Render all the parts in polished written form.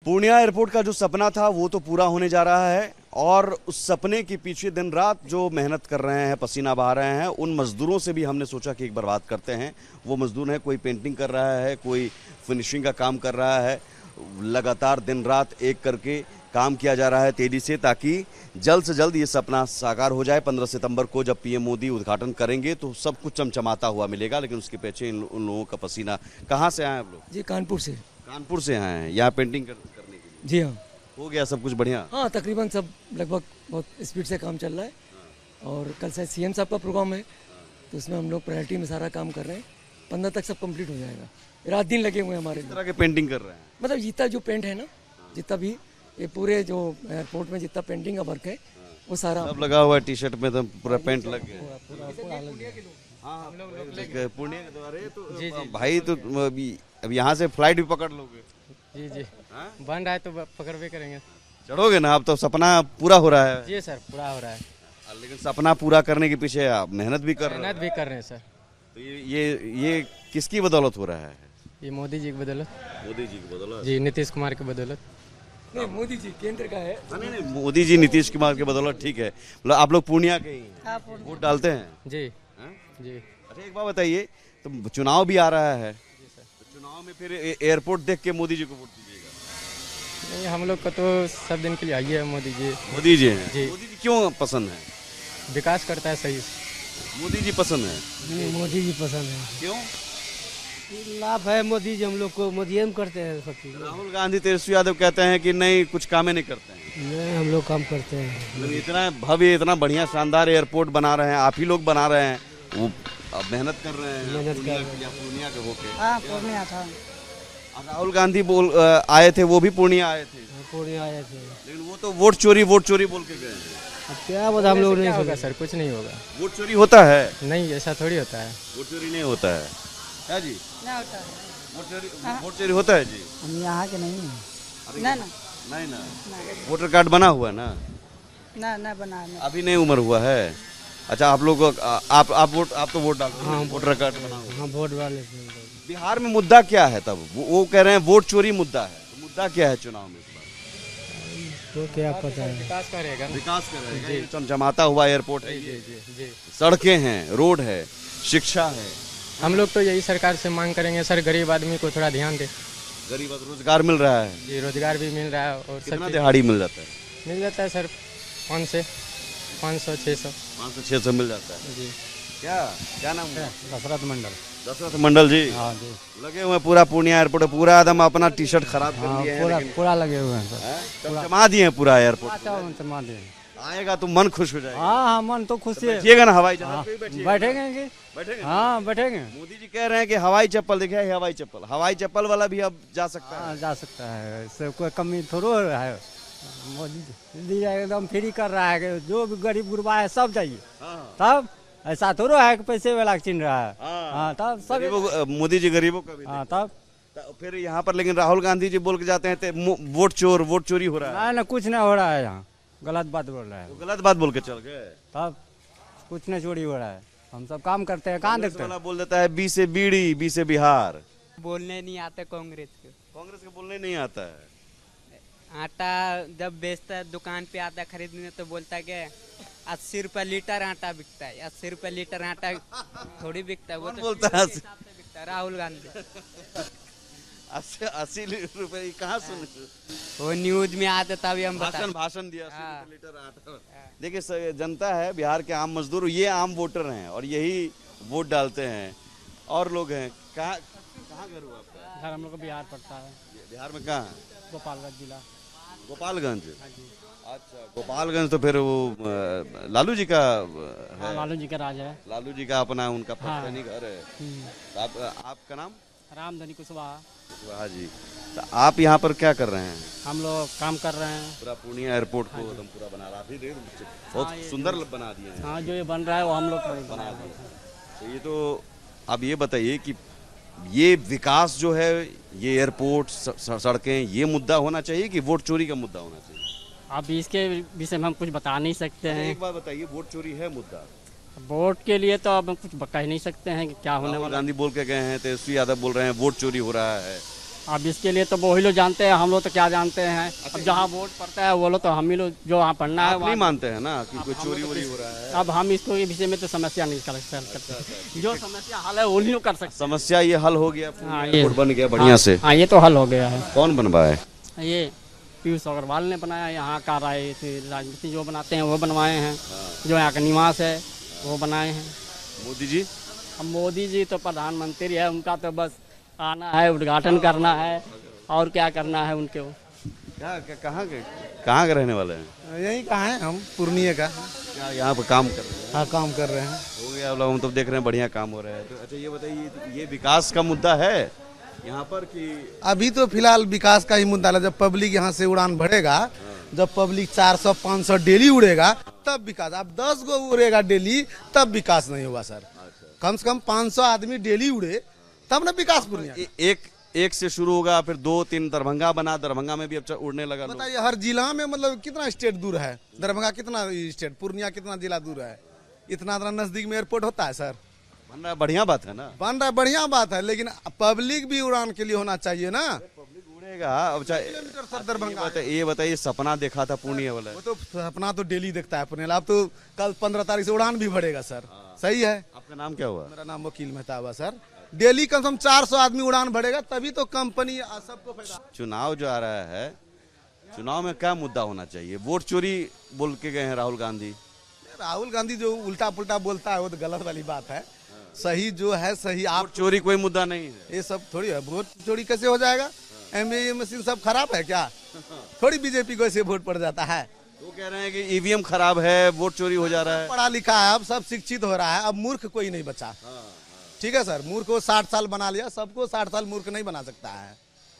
Purnia airport का जो सपना था वो तो पूरा होने जा रहा है और उस सपने के पीछे दिन रात जो मेहनत कर रहे हैं, पसीना बहा रहे हैं, उन मज़दूरों से भी हमने सोचा कि एक बार बात करते हैं। वो मज़दूर हैं, कोई पेंटिंग कर रहा है, कोई फिनिशिंग का काम कर रहा है। लगातार दिन रात एक करके काम किया जा रहा है तेज़ी से, ताकि जल्द से जल्द ये सपना साकार हो जाए। 15 सितंबर को जब पीएम मोदी उद्घाटन करेंगे तो सब कुछ चमचमाता हुआ मिलेगा। लेकिन उसके पीछे उन लोगों का पसीना। कहाँ से आए हैं आप लोग? जी कानपुर से। कानपुर से आए हैं यहाँ पेंटिंग करने के लिए? जी हाँ। हो गया सब कुछ बढ़िया? हाँ, तकरीबन सब लगभग बहुत स्पीड से काम चल रहा है। और कल से सीएम साहब का प्रोग्राम है, तो उसमें हम लोग प्रायोरिटी में सारा काम कर रहे हैं। 15 तक सब कंप्लीट हो जाएगा। रात दिन लगे हुए हैं हमारे। किस तरह के पेंटिंग कर रहे हैं? मतलब जितना जो पेंट है ना, जितना भी ये पूरे जो एयरपोर्ट में जितना पेंटिंग का वर्क है वो सारा सब लगा हुआ है। टी शर्ट में तो पूरा पेंट लग गया। हाँ, पूर्णिया के द्वारे तो भाई तो अब यहाँ से फ्लाइट भी पकड़ लोगे? जी जी, बन रहा है तो पकड़वे करेंगे। चढ़ोगे ना? अब तो सपना पूरा हो रहा है। जी सर, पूरा हो रहा है। लेकिन सपना पूरा करने के पीछे आप मेहनत भी कर रहे हैं। मेहनत भी कर रहे हैं सर। तो ये किसकी बदौलत हो रहा है? ये मोदी जी की बदौलत। मोदी जी की बदौलत? जी, नीतीश कुमार की बदौलत। नहीं, मोदी जी केंद्र का है। नहीं, मोदी जी नीतीश कुमार की बदौलत, ठीक है। मतलब आप लोग पूर्णिया के ही वोट डालते हैं? जी जी। जी। अच्छा, एक बात बताइए, तो चुनाव भी आ रहा है, तो चुनाव में फिर एयरपोर्ट देख के मोदी जी को वोट दीजिएगा? नहीं, हम लोग को तो सब दिन के लिए आइए मोदी जी। मोदी जी हैं? जी। मोदी जी क्यों पसंद है? विकास करता है सही। मोदी जी पसंद है? नहीं, मोदी जी पसंद है। क्यों? लाभ है मोदी जी, हम लोग को मोदी हम करते हैं सब चीज। राहुल गांधी, तेजस्वी यादव कहते हैं कि नहीं, कुछ काम ही नहीं करते हैं। नहीं, हम लोग काम करते हैं। मतलब इतना भव्य, इतना बढ़िया शानदार एयरपोर्ट बना रहे हैं, आप ही लोग बना रहे हैं, वो अब मेहनत कर रहे हैं। पूर्णिया के होके। हाँ, पूर्णिया था। राहुल गांधी आए थे, वो भी पूर्णिया आए थे। पूर्णिया आए थे, लेकिन वो तो वोट चोरी बोल के गए हैं। अब क्या बता, हम लोग नहीं होगा सर, कुछ नहीं होगा। वोट चोरी होता है? नहीं, ऐसा थोड़ी होता है। वोट चोरी नहीं होता है क्या जी? नहीं होता है। वोट चोरी होता है जी? हम यहाँ के नहीं हैं। ना ना नहीं ना। वोटर कार्ड बना हुआ है ना? ना बना है। अभी नहीं उम्र हुआ है। अच्छा, आप लोग आप तो वोट डालते हैं? वोटर कार्ड बना हुआ? हाँ, वोट डाले। बिहार में मुद्दा क्या है तब? वो कह रहे हैं वोट चोरी मुद्दा है, तो मुद्दा क्या है चुनाव में इस बार? तो क्या पता है। विकास करेगा। विकास करेगा। ये चमचमाता हुआ एयरपोर्ट है, जी जी जी। सड़कें हैं, रोड है, शिक्षा है। हम लोग तो यही सरकार से मांग करेंगे सर, गरीब आदमी को थोड़ा ध्यान दे। गरीब रोजगार मिल रहा है? जी, रोजगार भी मिल रहा है। और कितना दिहाड़ी मिल जाता है? मिल जाता है सर 500 600। 500-600 मिल जाता है जी। क्या नाम है? दशरथ मंडल। दशरथ मंडल जी। हाँ जी। लगे हुए पूरा पूर्णिया एयरपोर्ट, पूरा एकदम अपना टी शर्ट खराब कर दिए हैं, पूरा लगे हुए हैं सर। चमचमा दिए हैं पूरा एयरपोर्ट। आएगा तो मन खुश हो जाएगा। हाँ, मन तो खुश है। बैठिएगा ना हवाई जहाज पे? बैठेंगे। बैठेंगे? हाँ, बैठेंगे। मोदी जी कह रहे हैं कि हवाई चप्पल दिखे, हवाई चप्पल वाला भी अब जा सकता है। जा सकता है, इससे कोई कमी थोड़ा है। मोदी जी एकदम फ्री कर रहा है कि जो भी गरीब गुरबा है सब जाइए। तब ऐसा थोड़ा है कि पैसे वाला चिन्ह रहा है। हाँ, तब सब मोदी जी गरीबों का भी। हाँ, तब फिर यहाँ पर लेकिन राहुल गांधी जी बोल के जाते हैं वोट चोरी हो रहा है। ना, कुछ नहीं हो रहा है यहाँ। गलत बात बोल रहा है। गलत बात बोल के चल गए। तब कुछ नहीं चोरी हो रहा है, हम सब काम करते हैं। कहाँ देखते हैं? बोल देता है बी से बीड़ी, बी से बिहार। बोलने नहीं आता कांग्रेस को बोलने नहीं आता है। आटा जब बेचता है, दुकान पे आता है खरीदने, तो बोलता है कि 80 रुपए लीटर आटा बिकता है। 80 रुपए लीटर आटा थोड़ी बिकता है, वो तो बोलता है बिकता है। राहुल गांधी 80 रुपए कहाँ सुन? वो न्यूज में आता तभी हम भाषण दिया। 80 लीटर आटा। देखिए, जनता है, बिहार के आम मजदूर, ये आम वोटर हैं और यही वोट डालते हैं। और लोग हैं। कहाँ घर हुआ आपका? घर हम लोग को बिहार पड़ता है। बिहार में कहाँ? गोपालगंज जिला। गोपालगंज? अच्छा, गोपालगंज तो फिर वो लालू जी का है। लालू जी का राज है। लालू जी का अपना उनका पत्नी घर है। आपका नाम? रामधनी कुशवाहा जी। तो आप यहाँ पर क्या कर रहे हैं? हम लोग काम कर रहे हैं। पूरा पूर्णिया एयरपोर्ट को एकदम पूरा बना रहा है। बहुत सुंदर बना दिए हैं। हाँ, जो ये बन रहा है वो हम लोग बना दिए। तो ये तो आप ये बताइए कि ये विकास जो है, ये एयरपोर्ट, सड़कें, ये मुद्दा होना चाहिए कि वोट चोरी का मुद्दा होना चाहिए? अब इसके विषय में हम कुछ बता नहीं सकते हैं। एक बात बताइए, वोट चोरी है मुद्दा? वोट के लिए तो अब हम कुछ कह नहीं सकते हैं कि क्या होने वाला। गांधी बोल के गए हैं, तेजस्वी यादव बोल रहे हैं वोट चोरी हो रहा है। अब इसके लिए तो वही लोग जानते हैं, हम लोग तो क्या जानते हैं। अब जहाँ वोट पड़ता है वो लोग तो हम ही लोग जो वहाँ पढ़ना है आप नहीं मानते हैं ना कि कोई चोरी वोरी हो रहा है? अब हम इसको विषय में तो समस्या नहीं कर सकते, जो समस्या हल है वही लोग कर सकते। समस्या ये हल हो गया, हाँ, ये रोड बन गया बढ़िया से। हाँ, ये तो हल हो गया है। कौन बनवाए? ये पीयूष अग्रवाल ने बनाया, यहाँ का राजनीति जो बनाते हैं वो बनवाए हैं, जो यहाँ का निवास है वो बनाए हैं। मोदी जी? अब मोदी जी तो प्रधानमंत्री है, उनका तो बस आना है, उद्घाटन करना है और क्या करना है उनके। कहाँ के रहने वाले हैं? यही कहाँ है, हम पूर्णिया का। क्या यहाँ पे काम कर रहे हैं? हाँ, काम कर रहे हैं। हो गया लोग, हम तो देख रहे हैं बढ़िया काम हो रहा है। तो अच्छा ये बताइए, ये विकास का मुद्दा है यहाँ पर कि? अभी तो फिलहाल विकास का ही मुद्दा है। जब पब्लिक यहाँ से उड़ान भरेगा, जब पब्लिक 400-500 डेली उड़ेगा तब विकास। अब 10 गो उड़ेगा डेली तब विकास नहीं होगा सर। कम से कम 500 आदमी डेली उड़े तब ना विकास पूर्णिया। एक से शुरू होगा, फिर 2-3 दरभंगा बना, दरभंगा में भी अब उड़ने लगा। बताइए हर जिला में मतलब कितना स्टेट दूर है? दरभंगा कितना स्टेट, पूर्णिया कितना जिला दूर है? इतना नजदीक में एयरपोर्ट होता है सर। बन रहा है, बढ़िया बात है ना। बन रहा है, बढ़िया बात है, लेकिन पब्लिक भी उड़ान के लिए होना चाहिए ना। पब्लिक उड़ेगा। अब सर दरभंगा ये बताइए, सपना देखा था पूर्णिया वाला? वो तो सपना तो डेली देखता है पूर्णिया। अब तो कल 15 तारीख से उड़ान भी भरेगा सर। सही है। आपका नाम क्या हुआ? मेरा नाम वकील मेहता हुआ सर। डेली कम से कम 400 आदमी उड़ान भरेगा तभी तो कंपनी सबको फायदा। चुनाव जो आ रहा है, चुनाव में क्या मुद्दा होना चाहिए? वोट चोरी बोल के गए हैं राहुल गांधी। राहुल गांधी जो उल्टा पुल्टा बोलता है वो तो गलत वाली बात है। सही जो है सही। आप चोरी कोई मुद्दा नहीं है। ये सब थोड़ी है। वोट चोरी कैसे हो जाएगा? एमए मशीन सब खराब है क्या? थोड़ी बीजेपी को ऐसे वोट पड़ जाता है। वो कह रहे हैं कि ईवीएम खराब है, वोट चोरी हो जा रहा है। पढ़ा लिखा है, अब सब शिक्षित हो रहा है, अब मूर्ख कोई नहीं बचा। ठीक है सर, मूर्ख को 60 साल बना लिया, सबको 60 साल मूर्ख नहीं बना सकता है।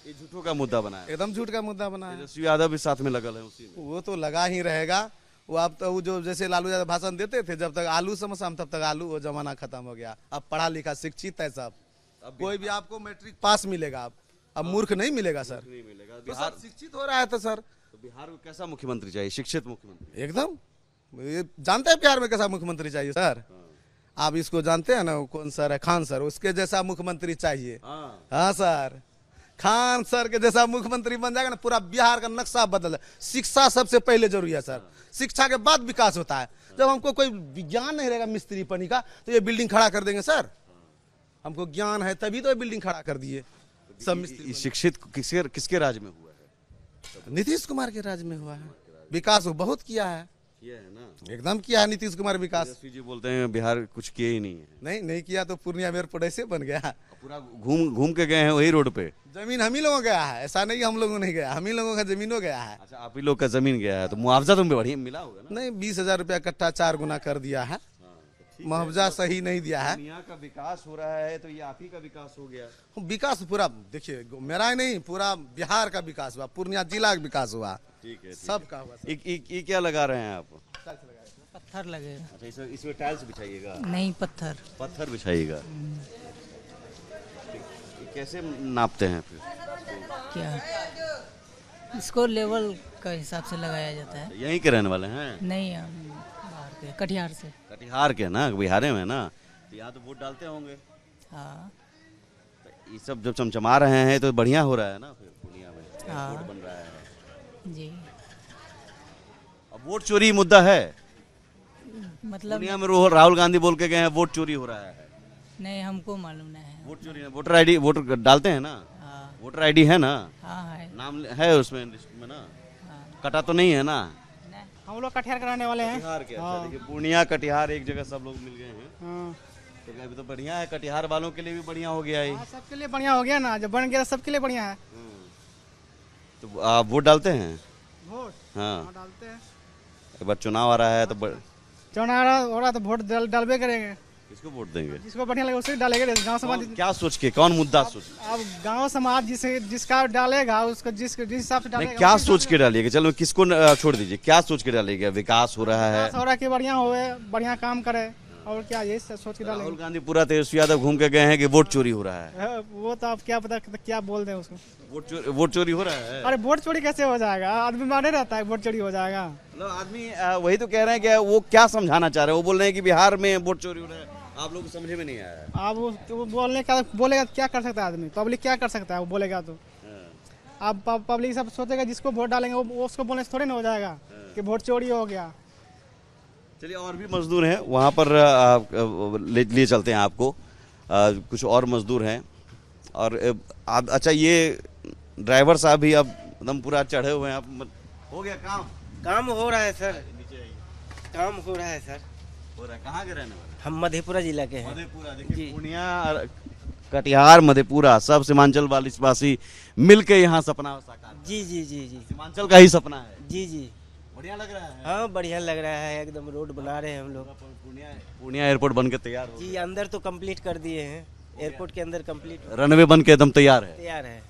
ये झूठों का मुद्दा बना है, एकदम झूठ का मुद्दा बना है। तेजस्वी यादव भी साथ में लगल है उसी में। वो तो लगा ही रहेगा। वो अब तो जो जैसे लालू यादव भाषण देते थे, जब तक आलू समोसा तब तक आलू, वो जमाना खत्म हो गया। अब पढ़ा लिखा शिक्षित है सब। कोई भी आपको मैट्रिक पास मिलेगा, अब मूर्ख नहीं मिलेगा सर। नहीं मिलेगा। तो सब शिक्षित हो रहा है। तो सर बिहार को कैसा मुख्यमंत्री चाहिए? शिक्षित मुख्यमंत्री एकदम। ये जानते हैं बिहार में कैसा मुख्यमंत्री चाहिए सर? आप इसको जानते हैं ना, कौन सर है? खान सर। उसके जैसा मुख्यमंत्री चाहिए। हाँ सर, खान सर के जैसा मुख्यमंत्री बन जाएगा ना, पूरा बिहार का नक्शा बदल। शिक्षा सबसे पहले जरूरी है सर। शिक्षा के बाद विकास होता है। जब हमको कोई ज्ञान नहीं रहेगा मिस्त्री पनी का, तो ये बिल्डिंग खड़ा कर देंगे सर। हमको ज्ञान है तभी तो ये बिल्डिंग खड़ा कर दिए सब मिस्त्री। शिक्षित किसके राज में हुआ है? नीतीश कुमार के राज में हुआ है। विकास वो बहुत किया है। किया है ना, एकदम किया है नीतीश कुमार विकास। तेजस्वी जी बोलते हैं बिहार कुछ किए ही नहीं है। नहीं किया तो पूर्णिया एयरपोर्ट ऐसे बन गया। पूरा घूम के गए हैं वही रोड पे। जमीन हम ही लोगों गया है, ऐसा नहीं हम लोगों नहीं गया, हम ही लोगों का जमीनों गया है। अच्छा, आप ही लोग का जमीन गया है, तो मुआवजा तुम्हें बढ़िया मिला होगा ना? नहीं, 20,000 रुपया कट्टा 4 गुना कर दिया है। मुआवजा सही नहीं दिया है। दुनिया का विकास हो रहा है तो ये आप ही का विकास हो गया। विकास पूरा देखिए, मेरा ही नहीं पूरा बिहार का विकास हुआ, पूर्णिया जिला का विकास हुआ। ठीक है, सबका हुआ। ये क्या लगा रहे हैं आप? पत्थर लगेगा। अच्छा, इसमें टाइल्स बिछाइएगा? नहीं, पत्थर। पत्थर बिछाइएगा। कैसे नापते हैं फिर? क्या इसको लेवल का हिसाब से लगाया जाता है। यहीं के रहने वाले हैं? नहीं, हम बाहर के, कटिहार से। कटिहार के ना, बिहार में ना, तो यहाँ तो वोट डालते होंगे। हाँ, तो ये सब जब चमचमा रहे हैं तो बढ़िया हो रहा है ना फिर पूर्णिया में। हाँ। वोट बन रहा है जी। अब वोट चोरी मुद्दा है मतलब पूर्णिया में। राहुल गांधी बोल के गए हैं वोट चोरी हो रहा है। नहीं, हमको मालूम नहीं है। वोट चोरी है। वोटर आईडी, वोट डालते हैं ना? हाँ, वोटर आईडी है ना? हाँ है। नाम है उसमें लिस्ट में ना? हाँ। कटा तो नहीं है ना? हम लोग कटिहार के रहने वाले हैं। कटिहार के। अच्छा, देखिए पूर्णिया कटिहार एक जगह सब लोग मिल गए हैं। तो अभी तो बढ़िया है, कटिहार वालों के लिए भी बढ़िया हो गया है। सबके लिए बढ़िया हो गया ना, जब बन गया सबके लिए बढ़िया है। तो आप वोट डालते हैं? वोट हाँ, डालते हैं। एक बार चुनाव आ रहा है तो चुनाव हो रहा तो वोट डालबे करेंगे। किसको वोट देंगे? जिसको बढ़िया लगे उसे डालेंगे। गांव समाज क्या सोच के, कौन मुद्दा सोच? अब गांव समाज जिसका डालेगा उसको जिस हिसाब से डालेगा। क्या सोच के डालिएगा? चलो किसको छोड़ दीजिए, क्या सोच के डालिएगा? विकास हो रहा है, हो रहा कि बढ़िया होवे, बढ़िया काम करे, और क्या यही सोच के डालेंगे। राहुल गांधी पूरा तेजस्वी यादव घूम के गए हैं कि वोट चोरी हो रहा है। वो तो आप क्या पता क्या बोल दें उसको। वोट चोरी हो रहा है? अरे वोट चोरी कैसे हो जाएगा? आदमी माने रहता है वोट चोरी हो जाएगा। मतलब आदमी वही तो कह रहे हैं कि वो क्या समझाना चाह रहे हैं। वो बोल रहे हैं कि बिहार में वोट चोरी हो रहा है, आप लोग को समझे में नहीं आया। आप वो बोलने का बोलेगा क्या कर सकता है आदमी? पब्लिक क्या कर सकता है वो बोलेगा तो? अब पब्लिक सब सोचेगा जिसको वोट डालेंगे वो उसको बोलने से थोड़ी ना हो जाएगा कि वोट चोरी हो गया। चलिए और भी मजदूर हैं वहाँ पर ले चलते हैं आपको। कुछ और मजदूर हैं और आप अच्छा ये ड्राइवर साहब भी अब एकदम पूरा चढ़े हुए हैं। आप हो गया काम हो रहा है सर, काम हो रहा है सर। हो रहा है। कहाँ के रहने वाले? हम मधेपुरा जिला के हैं। मधेपुरा। देखिए पूर्णिया, कटिहार, मधेपुरा सब सीमांचल वासी मिल के यहाँ सपना साकार। जी जी जी जी सीमांचल का ही सपना है। जी जी बढ़िया लग रहा है। हाँ बढ़िया लग रहा है, एकदम रोड बना रहे हैं हम लोग। पूर्णिया एयरपोर्ट बन के तैयार हो जी अंदर तो कंप्लीट कर दिए हैं, एयरपोर्ट के अंदर कंप्लीट रनवे बन के एकदम तैयार है।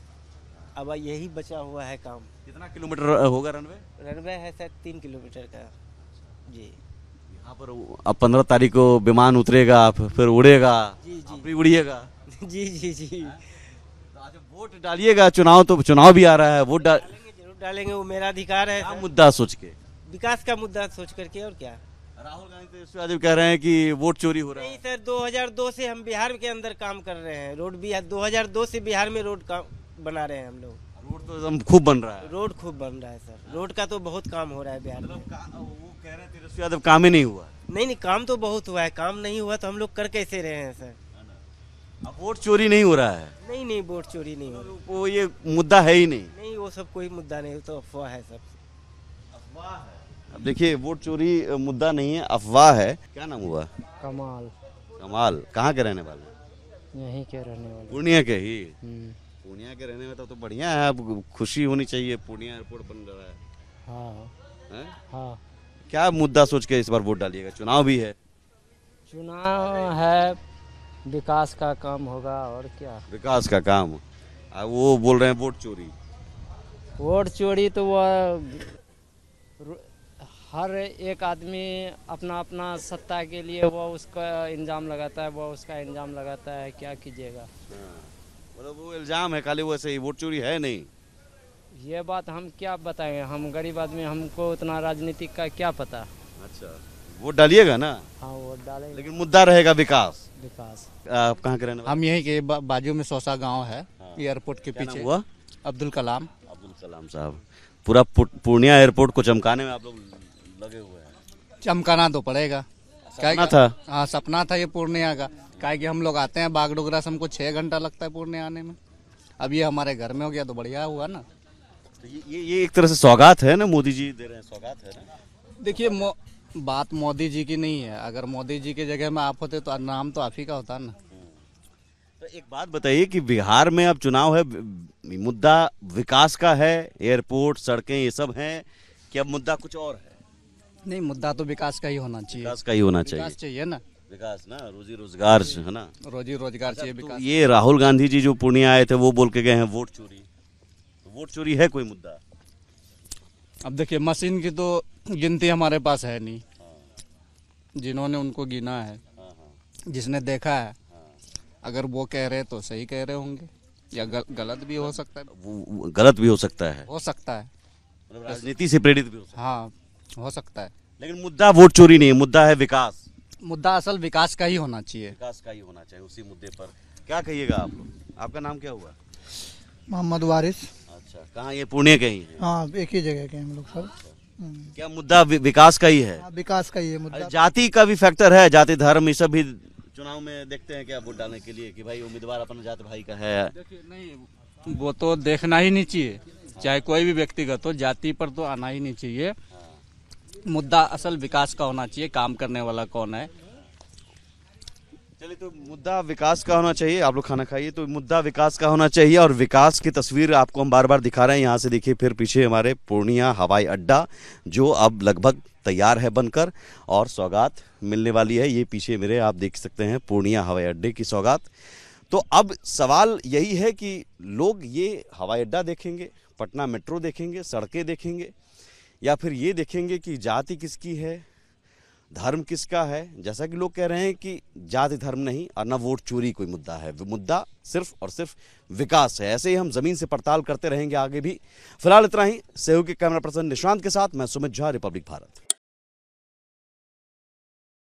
अब यही बचा हुआ है काम। कितना किलोमीटर होगा रनवे? रनवे है सर 3 किलोमीटर का। जी यहाँ पर अब 15 तारीख को विमान उतरेगा, फिर उड़ेगा। जी जी आप भी उड़िएगा। जी जी जी तो आज वोट डालिएगा। चुनाव भी आ रहा है, वोट जरूर डालेंगे, वो मेरा अधिकार है। क्या मुद्दा सोच के? विकास का मुद्दा सोच करके। और क्या? राहुल गांधी तो यादव कह रहे हैं कि वोट चोरी हो रहा है। नहीं सर, 2002 से हम बिहार के अंदर काम कर रहे हैं। रोड भी 2002 से बिहार में रोड काम बना रहे हैं हम लोग। रोड तो एकदम खूब बन रहा है। रोड खूब बन रहा है सर, रोड का तो बहुत काम हो रहा है बिहार में। वो कह रहे हैं तेजस्वी यादव काम ही नहीं हुआ। नहीं काम तो बहुत हुआ है, काम नहीं हुआ तो हम लोग कर कैसे रहे हैं सर। अब वोट चोरी नहीं हो रहा है। नहीं वोट चोरी नहीं हो रही। वो ये मुद्दा है ही नहीं। नहीं वो सब कोई मुद्दा नहीं, तो अफवाह है सब। अफवाह है। अब देखिए वोट चोरी मुद्दा नहीं है, अफवाह है। क्या नाम हुआ? कमाल। कमाल। कहाँ के रहने वाले? यहीं के रहने वाले। पूर्णिया के ही। पूर्णिया के रहने में तो बढ़िया है। अब खुशी होनी चाहिए, पूर्णिया एयरपोर्ट बन रहा है। हाँ हैं? हाँ। क्या मुद्दा सोच के इस बार वोट डालिएगा? चुनाव भी है। चुनाव है, विकास का काम होगा और क्या। विकास का काम। वो बोल रहे हैं वोट चोरी। वोट चोरी तो वो हर एक आदमी अपना अपना सत्ता के लिए वो उसका इल्जाम लगाता है, वो उसका इल्जाम लगाता है। क्या कीजिएगा। मतलब वो इल्जाम है खाली, वैसे ही वोट चोरी है नहीं। ये बात हम क्या बताएंगे, हम गरीब आदमी, हमको उतना राजनीति का क्या पता। अच्छा वोट डालिएगा ना? हाँ वोट डालेंगे, लेकिन मुद्दा रहेगा विकास। विकास। आप कहाँ के रहने वाले? हम यहीं के बाजू में सौसा गांव है। एयरपोर्ट के क्या नाम पीछे। हुआ? अब्दुल कलाम। अब्दुल कलाम साहब। पूरा पूर्णिया एयरपोर्ट को चमकाने में आप लोग लगे हुए हैं। चमकाना तो पड़ेगा। सपना था। हाँ सपना था ये पूर्णिया का। क्या कि हम लोग आते हैं बागडोगरा से, हमको 6 घंटा लगता है पूर्णिया आने में। अब ये हमारे घर में हो गया तो बढ़िया हुआ ना। तो ये एक तरह से सौगात है ना, मोदी जी दे रहे हैं, सौगात है ना। देखिए बात मोदी जी की नहीं है। अगर मोदी जी की जगह में आप होते तो नाम तो आप ही का होता ना। तो एक बात बताइए कि बिहार में अब चुनाव है, मुद्दा विकास का है, एयरपोर्ट, सड़कें, ये सब हैं कि अब मुद्दा कुछ और है? नहीं मुद्दा तो विकास का ही होना चाहिए। विकास का ही होना चाहिए। विकास चाहिए ना। विकास ना, रोजी रोजगार है ना। रोजी रोजगार चाहिए, तो विकास। ये राहुल गांधी जी जो पूर्णिया आए थे वो बोल के गए हैं वोट चोरी। वोट चोरी है कोई मुद्दा? अब देखिए मशीन की तो गिनती हमारे पास है नहीं। जिन्होंने उनको गिना है, जिसने देखा है, अगर वो कह रहे तो सही कह रहे होंगे या गलत भी हो सकता है। गलत भी हो सकता है। हो सकता है, मतलब राजनीति से प्रेरित भी हो सकता है। हाँ हो सकता है। लेकिन मुद्दा वोट चोरी नहीं है, मुद्दा है विकास। मुद्दा असल विकास का ही होना चाहिए। विकास का ही होना चाहिए। उसी मुद्दे पर क्या कहिएगा आप लोग? आपका नाम क्या हुआ? मोहम्मद वारिस। अच्छा, कहाँ? ये पुणे के ही हैं? हाँ एक ही जगह के हम लोग सब। क्या मुद्दा विकास का ही है? विकास का ही है मुद्दा। जाति का भी फैक्टर है, जाति धर्म ये सब भी चुनाव में देखते हैं क्या वोट डालने के लिए कि भाई उम्मीदवार अपना जाति भाई का है? नहीं वो तो देखना ही नहीं चाहिए, चाहे कोई भी व्यक्तिगत हो, जाति पर तो आना ही नहीं चाहिए। मुद्दा असल विकास का होना चाहिए, काम करने वाला कौन है। चलिए, तो मुद्दा विकास का होना चाहिए। आप लोग खाना खाइए। तो मुद्दा विकास का होना चाहिए और विकास की तस्वीर आपको हम बार बार दिखा रहे हैं। यहाँ से देखिए फिर पीछे हमारे पूर्णिया हवाई अड्डा जो अब लगभग तैयार है बनकर और सौगात मिलने वाली है। ये पीछे मेरे आप देख सकते हैं पूर्णिया हवाई अड्डे की सौगात। तो अब सवाल यही है कि लोग ये हवाई अड्डा देखेंगे, पटना मेट्रो देखेंगे, सड़कें देखेंगे, या फिर ये देखेंगे कि जाति किसकी है, धर्म किसका है। जैसा कि लोग कह रहे हैं कि जाति धर्म नहीं और ना वोट चोरी कोई मुद्दा है, मुद्दा सिर्फ और सिर्फ विकास है। ऐसे ही हम जमीन से पड़ताल करते रहेंगे आगे भी। फिलहाल इतना ही। सहयोग के कैमरा पर्सन निशांत के साथ मैं सुमित झा, रिपब्लिक भारत।